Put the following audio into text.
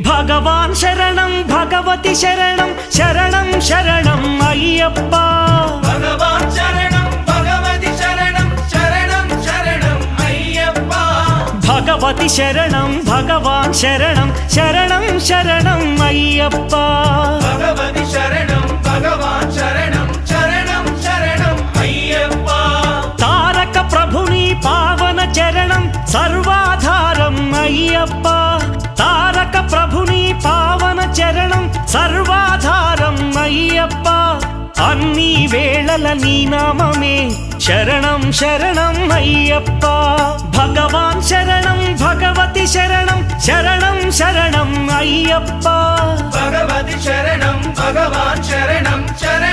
భగవాన్ శరణం భగవతి శరణం శరణం శరణం అయ్యప్ప. భగవాన్ శరణం భగవతి శరణం శరణం శరణం అయ్యప్ప. భగవతి శరణం భగవాన్ శరణం శరణం శరణం అయ్యప్ప. భగవతి శరణం భగవాన్ శరణం శరణం శరణం అయ్యప్ప. తారక ప్రభుని పావన చరణం సర్వాధారం అయ్యప్ప. తారక ప్రభుని పావన చరణం సర్వాధారం అయ్యప్ప. అన్ని వేళల నీ నామమే శరణం శరణం అయ్యప్ప. భగవాన్ శరణం భగవతి శరణం శరణం శరణం అయ్యప్ప. భగవతి శరణం భగవాన్ శరణం శరణం